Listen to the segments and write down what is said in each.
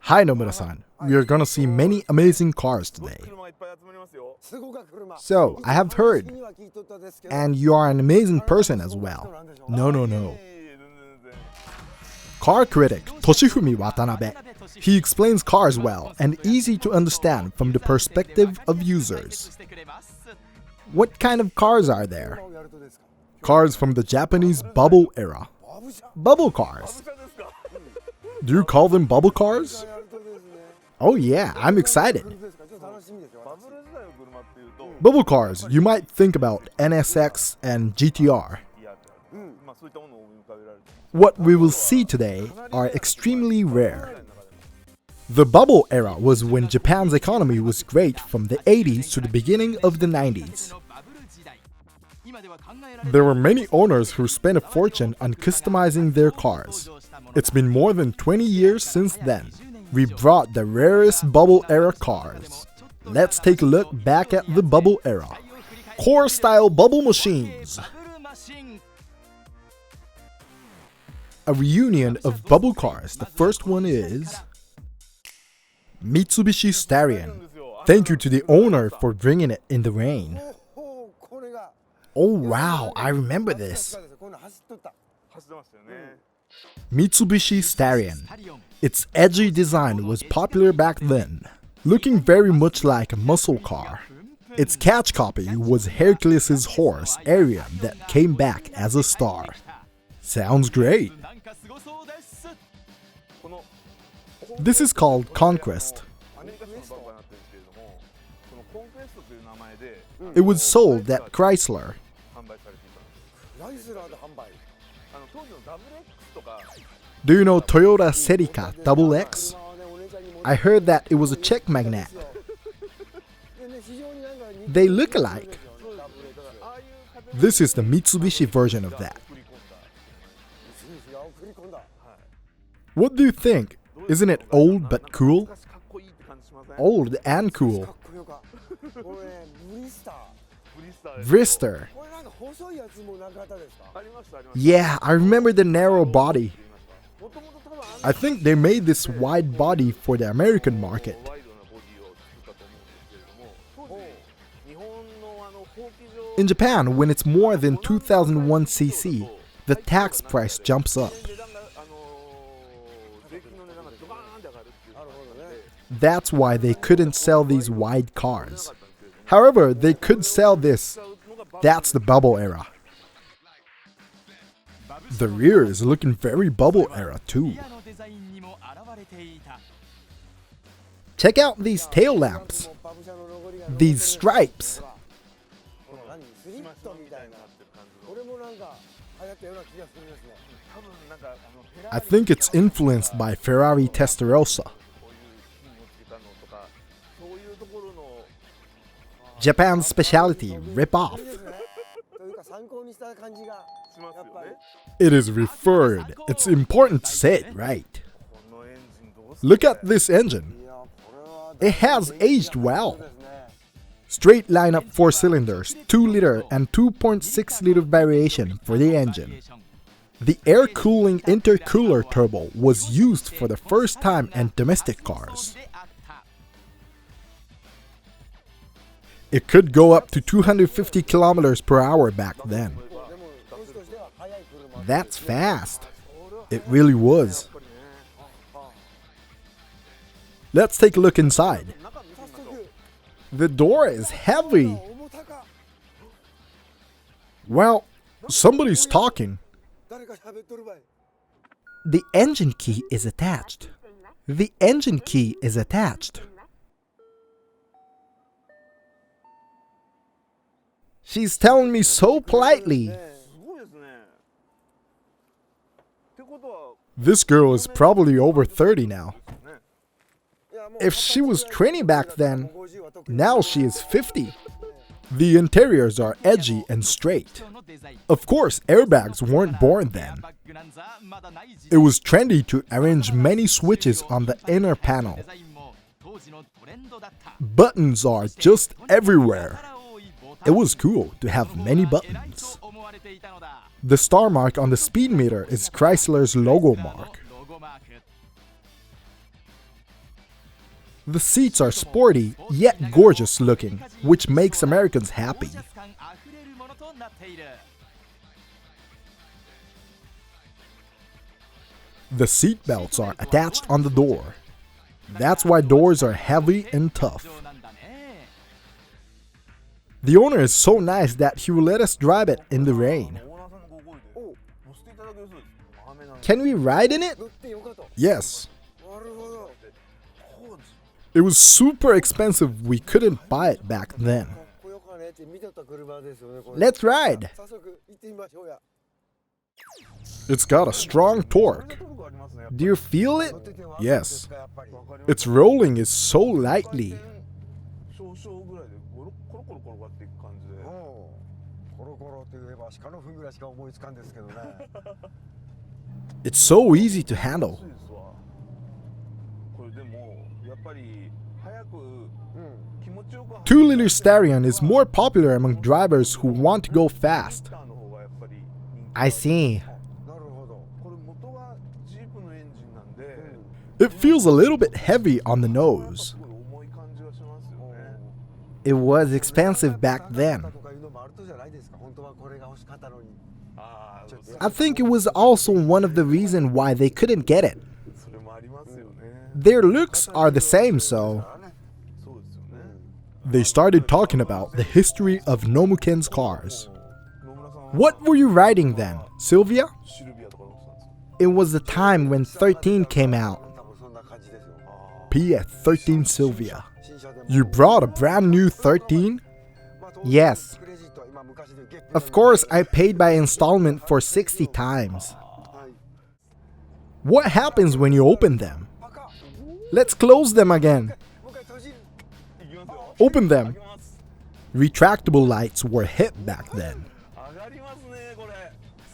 Hi Nomura-san, we are gonna see many amazing cars today. So, I have heard, and you are an amazing person as well. No. Car critic Toshifumi Watanabe. He explains cars well and easy to understand from the perspective of users. What kind of cars are there? Cars from the Japanese bubble era. Bubble cars. Do you call them bubble cars? Oh yeah, I'm excited. Bubble cars, you might think about NSX and GTR. What we will see today are extremely rare. The bubble era was when Japan's economy was great from the 80s to the beginning of the 90s. There were many owners who spent a fortune on customizing their cars. It's been more than 20 years since then. We brought the rarest bubble era cars. Let's take a look back at the bubble era. Core style bubble machines. A reunion of bubble cars. The first one is Mitsubishi Starion. Thank you to the owner for bringing it in the rain. Oh wow, I remember this. Mitsubishi Starion. Its edgy design was popular back then, looking very much like a muscle car. Its catch copy was Hercules' horse Arion that came back as a star. Sounds great. This is called Conquest. It was sold at Chrysler. Do you know Toyota Celica XX? I heard that it was a Czech magnate. They look alike. This is the Mitsubishi version of that. What do you think? Isn't it old but cool? Old and cool. Blister. Yeah, I remember the narrow body. I think they made this wide body for the American market. In Japan, when it's more than 2001 cc, the tax price jumps up. That's why they couldn't sell these wide cars. However, they could sell this. That's the bubble era. The rear is looking very bubble era too. Check out these tail lamps. These stripes. I think it's influenced by Ferrari Testarossa. Japan's specialty, rip-off. It is referred. It's important to say it right. Look at this engine. It has aged well. Straight lineup 4 cylinders, 2 liter and 2.6 liter variation for the engine. The air cooling intercooler turbo was used for the first time in domestic cars. It could go up to 250 kilometers per hour back then. That's fast. It really was. Let's take a look inside. The door is heavy. Well, somebody's talking. The engine key is attached. The engine key is attached. She's telling me so politely. This girl is probably over 30 now. If she was 20 back then, now she is 50. The interiors are edgy and straight. Of course, airbags weren't born then. It was trendy to arrange many switches on the inner panel. Buttons are just everywhere. It was cool to have many buttons. The star mark on the speed meter is Chrysler's logo mark. The seats are sporty, yet gorgeous looking, which makes Americans happy. The seat belts are attached on the door. That's why doors are heavy and tough. The owner is so nice that he will let us drive it in the rain. Can we ride in it? Yes. It was super expensive, we couldn't buy it back then. Let's ride! It's got a strong torque. Do you feel it? Yes. Its rolling is so lightly. It's so easy to handle. 2-liter Starion is more popular among drivers who want to go fast. I see. It feels a little bit heavy on the nose. It was expensive back then. I think it was also one of the reasons why they couldn't get it. Their looks are the same, so... They started talking about the history of Nomuken's cars. What were you riding then, Sylvia? It was the time when 13 came out. P.F. 13 Sylvia. You brought a brand new 13? Yes. Of course, I paid by installment for 60 times. What happens when you open them? Let's close them again. Open them. Retractable lights were hip back then.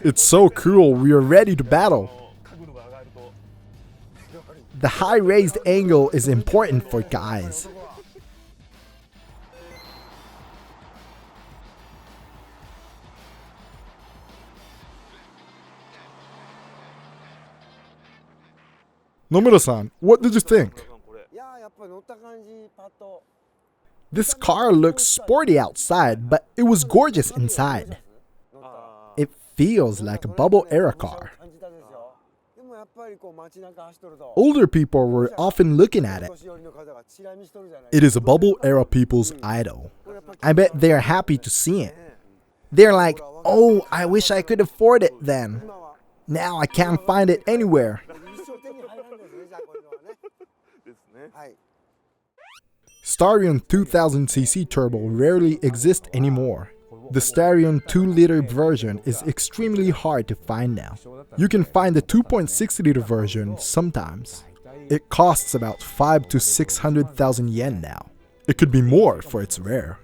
It's so cool, we are ready to battle. The high raised angle is important for guys. Nomura-san, what did you think? This car looks sporty outside, but it was gorgeous inside. It feels like a bubble era car. Older people were often looking at it. It is a bubble era people's idol. I bet they are happy to see it. They're like, oh, I wish I could afford it then. Now I can't find it anywhere. Starion 2000cc turbo rarely exists anymore. The Starion 2-liter version is extremely hard to find now. You can find the 2.6-liter version sometimes. It costs about 500,000 to 600,000 yen now. It could be more for it's rare.